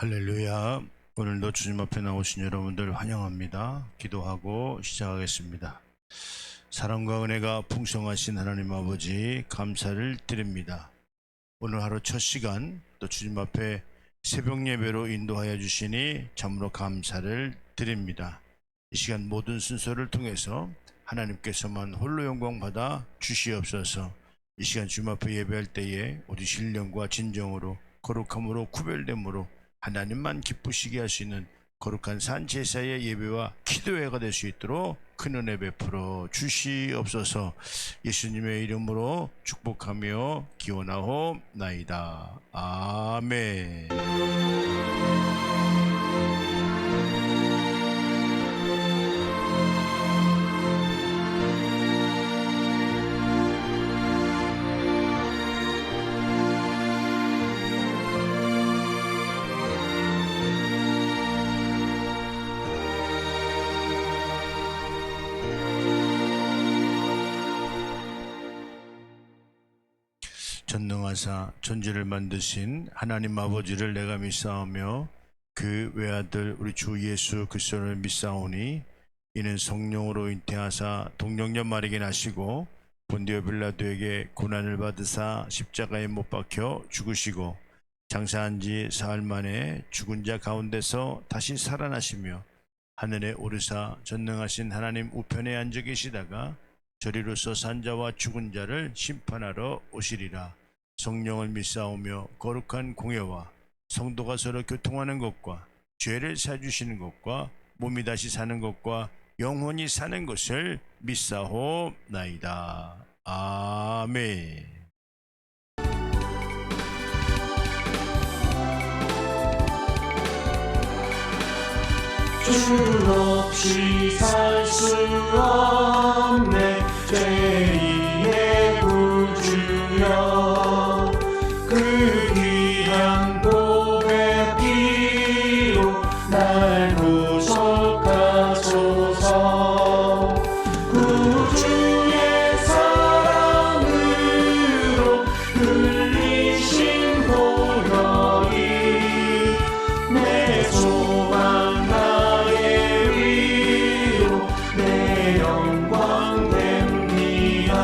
할렐루야. 오늘도 주님 앞에 나오신 여러분들 환영합니다. 기도하고 시작하겠습니다. 사랑과 은혜가 풍성하신 하나님 아버지 감사를 드립니다. 오늘 하루 첫 시간 또 주님 앞에 새벽 예배로 인도하여 주시니 참으로 감사를 드립니다. 이 시간 모든 순서를 통해서 하나님께서만 홀로 영광 받아 주시옵소서. 이 시간 주님 앞에 예배할 때에 우리 신령과 진정으로 거룩함으로 구별됨으로 하나님만 기쁘시게 할 수 있는 거룩한 산제사의 예배와 기도회가 될 수 있도록 큰 은혜 베풀어 주시옵소서. 예수님의 이름으로 축복하며 기원하옵나이다. 아멘. 전능하사 천지를 만드신 하나님 아버지를 내가 믿사오며 그 외아들 우리 주 예수 그리스도를 믿사오니 이는 성령으로 잉태하사 동정녀 마리아에게 나시고 본디오 빌라도에게 고난을 받으사 십자가에 못 박혀 죽으시고 장사한 지 사흘 만에 죽은 자 가운데서 다시 살아나시며 하늘에 오르사 전능하신 하나님 우편에 앉아 계시다가 저리로서 산자와 죽은 자를 심판하러 오시리라. 성령을 믿사오며 거룩한 공예와 성도가 서로 교통하는 것과 죄를 사주시는 것과 몸이 다시 사는 것과 영원히 사는 것을 믿사옵나이다. 아멘. 주 없이 살 수 없네 죄인의 구주여 그 귀한 보배 피로 날 구속하소서 구주의 사랑으로 흘리신 보혈이 내 소망 내 영광 됩니다.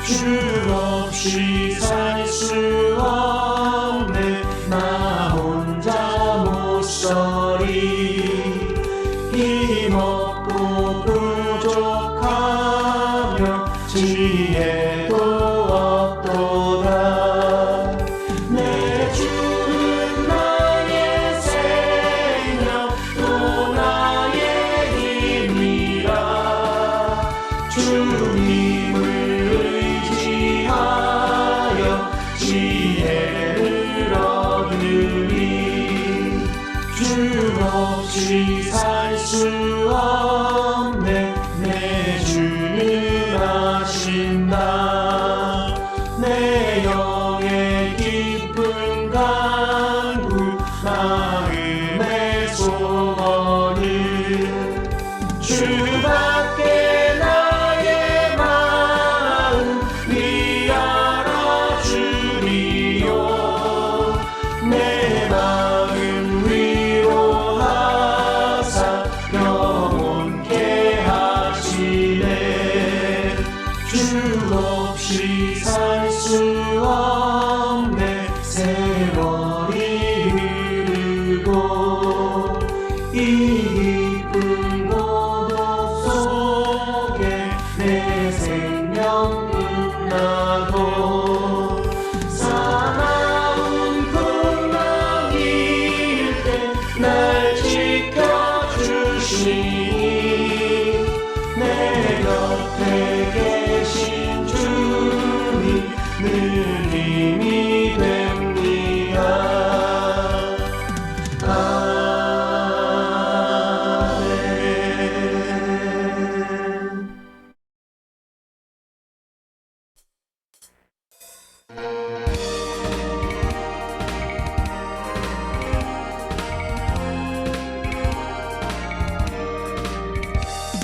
주 없이 살 수 없네 나 혼자 못 서리 힘없고 부족하며 지혜도 없도다 내 주는 나의 생명 또 나의 주님을 의지하여 지혜를 얻으리 주 없이 살 수 없네 내 주는 아신다 내 영의 깊은 간구 마음의 소원을 주밖에 내 마음 위로하사 영원케 하시네 주 없이 살 수 없네 세월이 흐르고 이 깊은 고독 속에 내 생명 끝나도 날 지켜주시니 내 곁에 계신 주님 늘 힘이 됩니다. 아멘.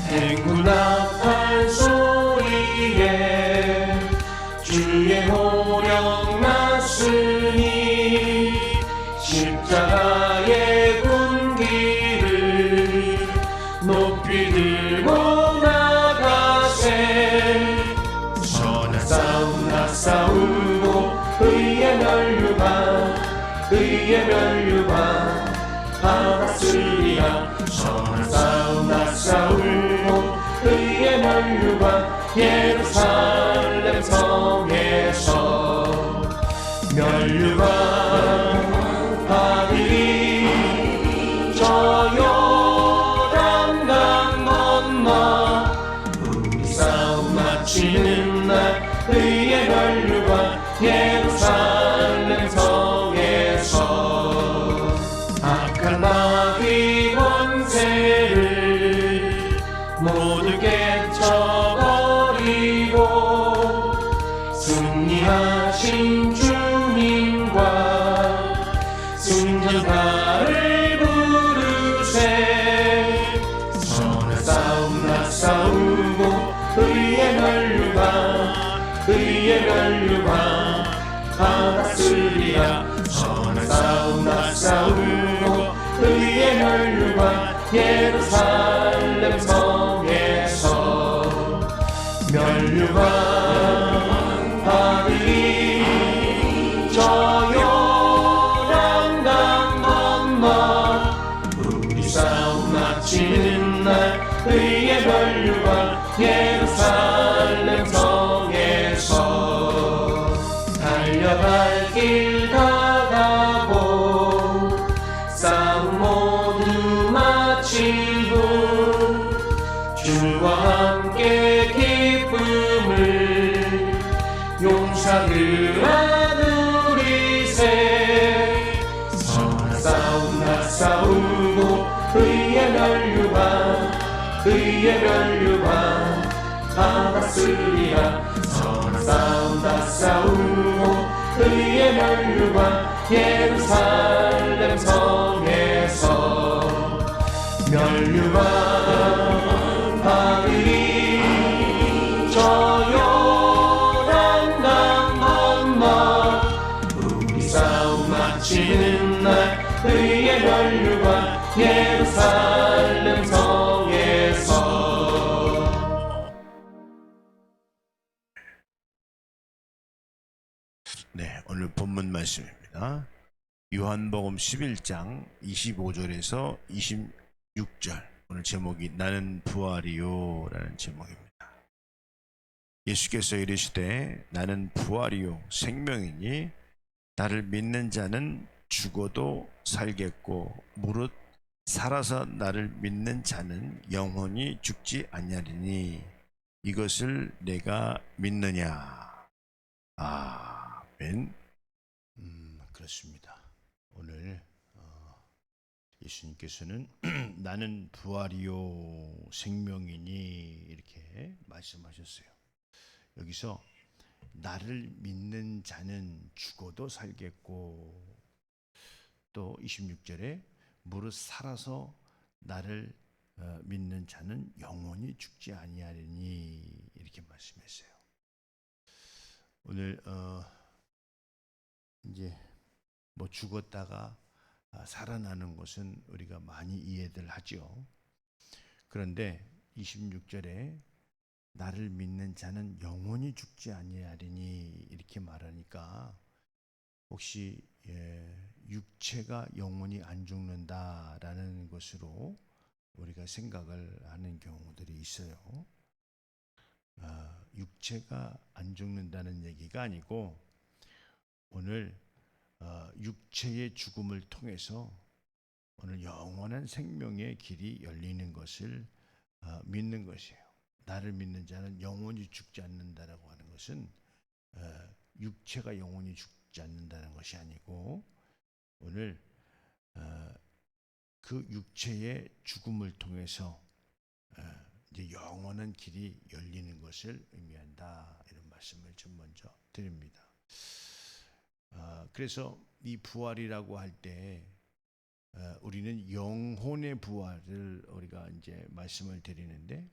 행군합할 소리에 주의 호령 났으니 십자가 싸우고 의의 면류관 받았으리라. 선한 싸움 나 싸우고 의의 면류관 예루살렘 성에서 면류관 받으리. 저 요단강 건너 우리 싸움 마치는 날 의의 면류관 예루살렘 성에서 악한 마귀 권세를 모두 깨쳐버리고 승리하신 주님과 순전가를 부르세. 선한 싸움 나 싸우고 의의 면류관 받았으리라. 선한 싸움 나 싸우고 의의 면류관 예루살렘 성에서 면류관 받으리. 저 요단강 건너 우리 싸움 마치는 날 의의 면류관 예루살렘 성에서 달려갈 길 다가고 싸움 모두 마치고 주와 함께 기쁨을 용사들아 누리세. 선한 싸움 나 싸우고 의의 면류관 받았으리라. 선한 싸움 나 싸우고 의의 면류관 예루살렘 성에서 면류관 받으리. 저 요단강 건너 우리 싸움 마치는 날 의의 면류관 예루살렘 성에서. 네, 오늘 본문 말씀입니다. 요한복음 11장 25절에서 26절. 오늘 제목이 나는 부활이요 라는 제목입니다. 예수께서 이르시되 나는 부활이요 생명이니 나를 믿는 자는 죽어도 살겠고 무릇 살아서 나를 믿는 자는 영원히 죽지 아니하리니 이것을 내가 믿느냐. 아멘. 그렇습니다. 오늘 예수님께서는 나는 부활이요 생명이니 이렇게 말씀하셨어요. 여기서 나를 믿는 자는 죽어도 살겠고 또 26절에 무릇 살아서 나를 믿는 자는 영원히 죽지 아니하리니 이렇게 말씀했어요. 오늘 이제 뭐 죽었다가 살아나는 것은 우리가 많이 이해들 하죠. 그런데 26절에 나를 믿는 자는 영원히 죽지 아니하리니 이렇게 말하니까 혹시 육체가 영원히 안 죽는다라는 것으로 우리가 생각을 하는 경우들이 있어요. 육체가 안 죽는다는 얘기가 아니고 오늘 육체의 죽음을 통해서 오늘 영원한 생명의 길이 열리는 것을 믿는 것이에요. 나를 믿는 자는 영원히 죽지 않는다라고 하는 것은 육체가 영원히 죽지 않는다는 것이 아니고 오늘 그 육체의 죽음을 통해서 이제 영원한 길이 열리는 것을 의미한다. 이런 말씀을 좀 먼저 드립니다. 그래서 이 부활이라고 할 때 우리는 영혼의 부활을 우리가 이제 말씀을 드리는데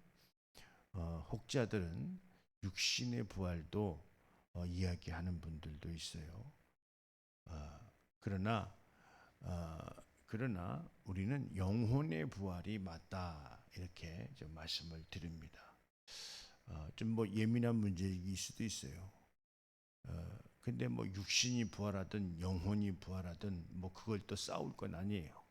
혹자들은 육신의 부활도 이야기하는 분들도 있어요. 그러나 우리는 영혼의 부활이 맞다 이렇게 좀 말씀을 드립니다. 좀 뭐 예민한 문제일 수도 있어요. 근데 뭐 육신이 부활하든 영혼이 부활하든 뭐 그걸 또 싸울 건 아니에요.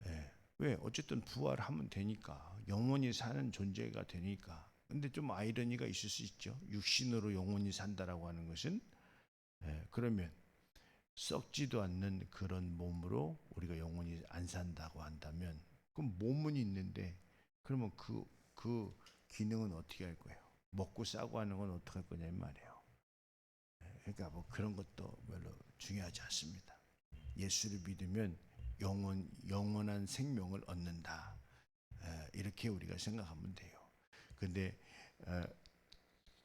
예. 왜? 어쨌든 부활하면 되니까 영원히 사는 존재가 되니까. 근데 좀 아이러니가 있을 수 있죠. 육신으로 영원히 산다라고 하는 것은 그러면 썩지도 않는 그런 몸으로 우리가 영원히 안 산다고 한다면 그럼 몸은 있는데 그러면 그 기능은 어떻게 할 거예요? 먹고 싸고 하는 건 어떻게 할 거냐 이 말이에요. 그러니까 뭐 그런 것도 별로 중요하지 않습니다. 예수를 믿으면 영원한 생명을 얻는다. 이렇게 우리가 생각하면 돼요. 근데 어,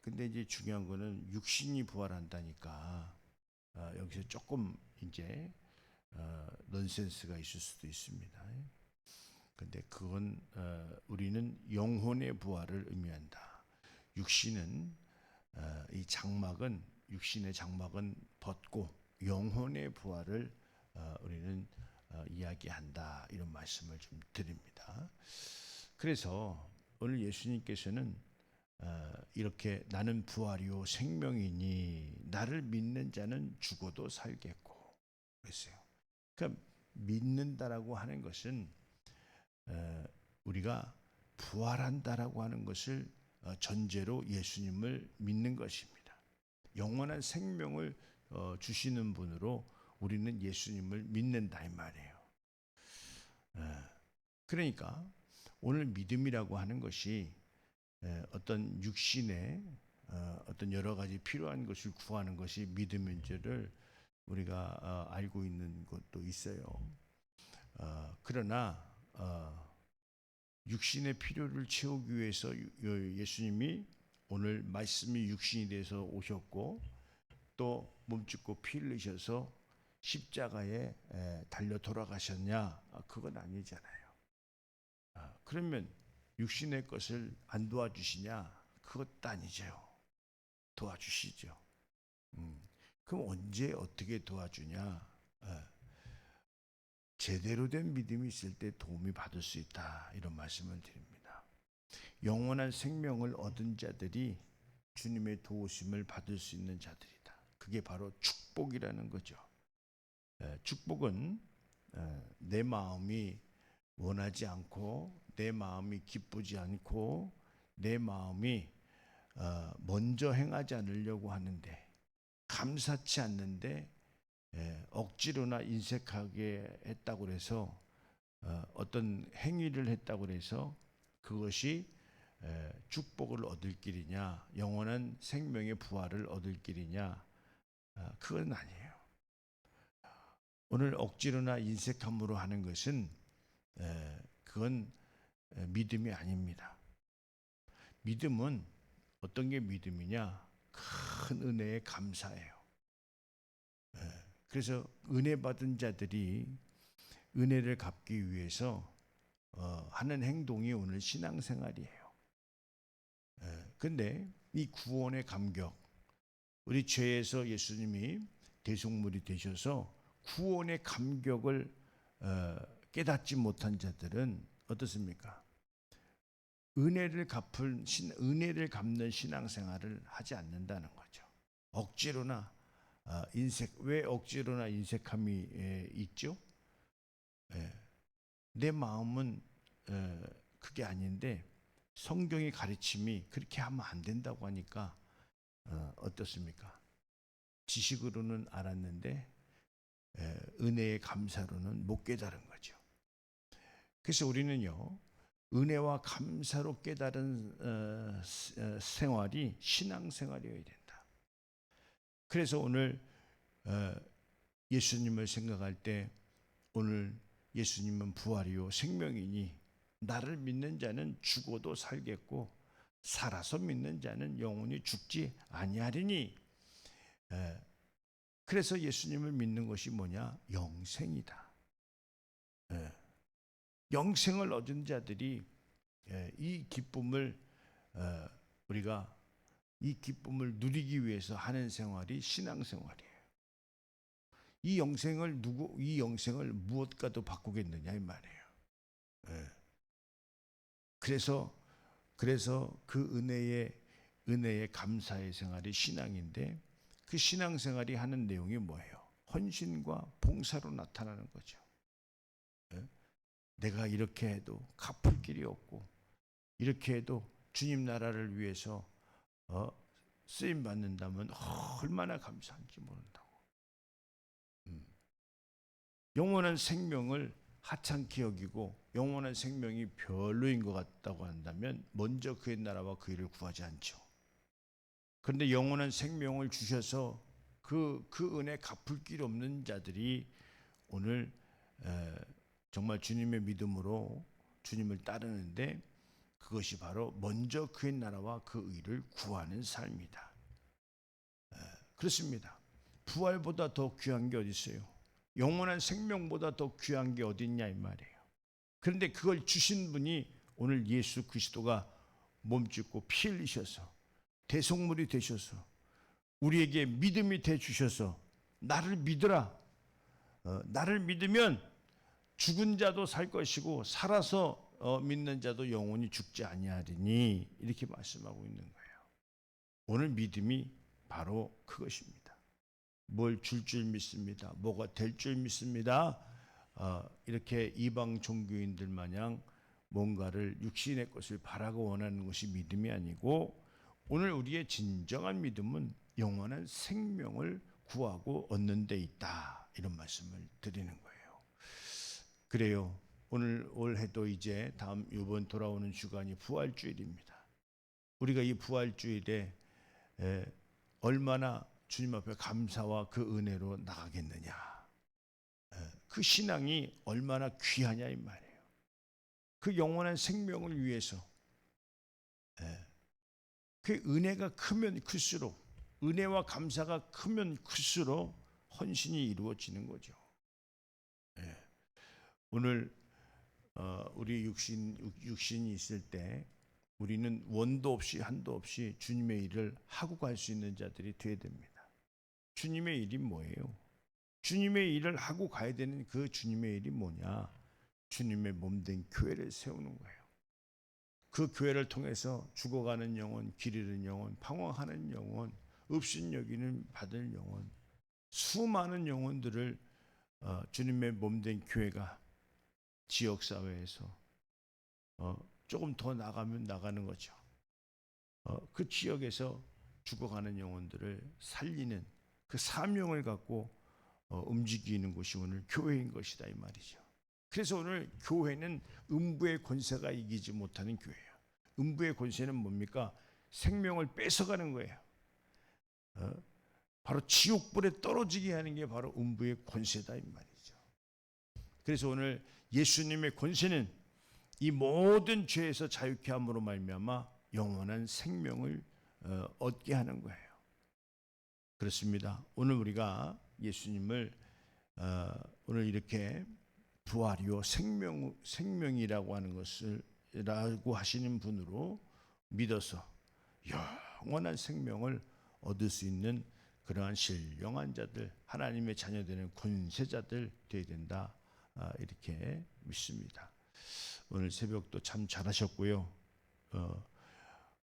근데 이제 중요한 거는 육신이 부활한다니까 여기서 조금 이제 넌센스가 있을 수도 있습니다. 근데 그건 우리는 영혼의 부활을 의미한다. 육신은 이 장막은 육신의 장막은 벗고 영혼의 부활을 우리는 이야기한다. 이런 말씀을 좀 드립니다. 그래서 오늘 예수님께서는 이렇게 나는 부활이요 생명이니 나를 믿는 자는 죽어도 살겠고 그랬어요. 그러니까 믿는다라고 하는 것은 우리가 부활한다라고 하는 것을 전제로 예수님을 믿는 것입니다. 영원한 생명을 주시는 분으로 우리는 예수님을 믿는다 이 말이에요. 그러니까 오늘 믿음이라고 하는 것이 어떤 육신의 어떤 여러 가지 필요한 것을 구하는 것이 믿음인 줄을 우리가 알고 있는 것도 있어요. 그러나 육신의 필요를 채우기 위해서 예수님이 오늘 말씀이 육신이 돼서 오셨고 또 몸짓고 피 흘리셔서 십자가에 달려 돌아가셨냐? 그건 아니잖아요. 그러면 육신의 것을 안 도와주시냐? 그것도 아니죠. 도와주시죠. 그럼 언제 어떻게 도와주냐? 제대로 된 믿음이 있을 때 도움이 받을 수 있다. 이런 말씀을 드립니다. 영원한 생명을 얻은 자들이 주님의 도우심을 받을 수 있는 자들이다. 그게 바로 축복이라는 거죠. 축복은 내 마음이 원하지 않고 내 마음이 기쁘지 않고 내 마음이 먼저 행하지 않으려고 하는데 감사치 않는데 억지로나 인색하게 했다고 해서 어떤 행위를 했다고 해서 그것이 축복을 얻을 길이냐 영원한 생명의 부활을 얻을 길이냐 그건 아니에요. 오늘 억지로나 인색함으로 하는 것은 그건 믿음이 아닙니다. 믿음은 어떤 게 믿음이냐? 큰 은혜에 감사해요. 그래서 은혜 받은 자들이 은혜를 갚기 위해서 하는 행동이 오늘 신앙생활이에요. 근데 이 구원의 감격, 우리 죄에서 예수님이 대속물이 되셔서 구원의 감격을 깨닫지 못한 자들은 어떻습니까? 은혜를 갚는 신앙생활을 하지 않는다는 거죠. 억지로나 왜 억지로나 인색함이 있죠? 내 마음은 그게 아닌데 성경의 가르침이 그렇게 하면 안 된다고 하니까 어떻습니까? 지식으로는 알았는데 은혜의 감사로는 못 깨달은 거죠. 그래서 우리는요 은혜와 감사로 깨달은 생활이 신앙생활이어야 된다. 그래서 오늘 예수님을 생각할 때 오늘 예수님은 부활이요 생명이니 나를 믿는 자는 죽어도 살겠고 살아서 믿는 자는 영원히 죽지 아니하리니. 그래서 예수님을 믿는 것이 뭐냐? 영생이다. 영생을 얻은 자들이 이 기쁨을 우리가 이 기쁨을 누리기 위해서 하는 생활이 신앙생활이에요. 이 영생을 무엇과도 바꾸겠느냐 이 말이에요. 그래서 그 은혜의 감사의 생활이 신앙인데 그 신앙생활이 하는 내용이 뭐예요? 헌신과 봉사로 나타나는 거죠. 예? 내가 이렇게 해도 갚을 길이 없고 이렇게 해도 주님 나라를 위해서 쓰임 받는다면 얼마나 감사한지 모른다고. 영원한 생명을 하찮게 여기고 영원한 생명이 별로인 것 같다고 한다면 먼저 그의 나라와 그 일을 구하지 않죠. 그런데 영원한 생명을 주셔서 그 은혜 갚을 길 없는 자들이 오늘 정말 주님의 믿음으로 주님을 따르는데 그것이 바로 먼저 그의 나라와 그 의를 구하는 삶이다. 그렇습니다. 부활보다 더 귀한 게 어디 있어요? 영원한 생명보다 더 귀한 게 어디 있냐 이 말이에요. 그런데 그걸 주신 분이 오늘 예수 그리스도가 몸짓고 피 흘리셔서 대속물이 되셔서 우리에게 믿음이 돼 주셔서 나를 믿으라. 나를 믿으면 죽은 자도 살 것이고 살아서 믿는 자도 영원히 죽지 아니하리니 이렇게 말씀하고 있는 거예요. 오늘 믿음이 바로 그것입니다. 뭘 줄 줄 믿습니다. 뭐가 될 줄 믿습니다. 이렇게 이방 종교인들 마냥 뭔가를 육신의 것을 바라고 원하는 것이 믿음이 아니고 오늘 우리의 진정한 믿음은 영원한 생명을 구하고 얻는 데 있다. 이런 말씀을 드리는 거예요. 그래요. 오늘 올해도 이제 이번 돌아오는 주간이 부활주일입니다. 우리가 이 부활주일에 얼마나 주님 앞에 감사와 그 은혜로 나가겠느냐. 그 신앙이 얼마나 귀하냐 이 말이에요. 그 영원한 생명을 위해서 그 은혜가 크면 클수록 은혜와 감사가 크면 클수록 헌신이 이루어지는 거죠. 오늘 우리 육신이 있을 때 우리는 원도 없이 한도 없이 주님의 일을 하고 갈 수 있는 자들이 되어야 됩니다. 주님의 일이 뭐예요? 주님의 일을 하고 가야 되는 그 주님의 일이 뭐냐? 주님의 몸된 교회를 세우는 거예요. 그 교회를 통해서 죽어가는 영혼, 길 잃은 영혼, 방황하는 영혼, 업신여기는 받을 영혼, 수많은 영혼들을 주님의 몸된 교회가 지역사회에서 조금 더 나가면 나가는 거죠. 그 지역에서 죽어가는 영혼들을 살리는 그 사명을 갖고 움직이는 곳이 오늘 교회인 것이다 이 말이죠. 그래서 오늘 교회는 음부의 권세가 이기지 못하는 교회예요. 음부의 권세는 뭡니까? 생명을 뺏어가는 거예요. 바로 지옥불에 떨어지게 하는 게 바로 음부의 권세다 이 말이죠. 그래서 오늘 예수님의 권세는 이 모든 죄에서 자유케 함으로 말미암아 영원한 생명을 얻게 하는 거예요. 그렇습니다. 오늘 우리가 예수님을 오늘 이렇게 부활이요 생명이라고 하는 것을 라고 하시는 분으로 믿어서 영원한 생명을 얻을 수 있는 그러한 신령한 자들, 하나님의 자녀되는 권세자들 되어야 된다. 이렇게 믿습니다. 오늘 새벽도 참 잘하셨고요.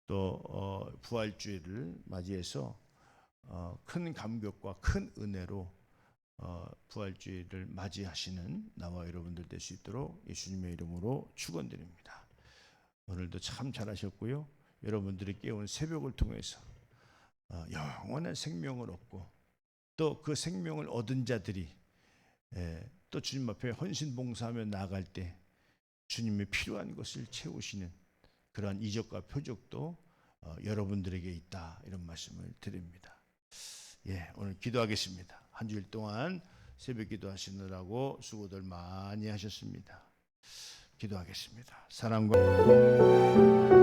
또 부활주일을 맞이해서 큰 감격과 큰 은혜로 부활주일을 맞이하시는 나와 여러분들 될 수 있도록 예수님의 이름으로 축원드립니다. 오늘도 참 잘하셨고요. 여러분들이 깨운 새벽을 통해서 영원한 생명을 얻고 또 그 생명을 얻은 자들이 또 주님 앞에 헌신 봉사하며 나아갈 때 주님의 필요한 것을 채우시는 그러한 이적과 표적도 여러분들에게 있다 이런 말씀을 드립니다. 오늘 기도하겠습니다. 한 주일 동안 새벽 기도하시느라고 수고들 많이 하셨습니다. 기도하겠습니다. 사랑과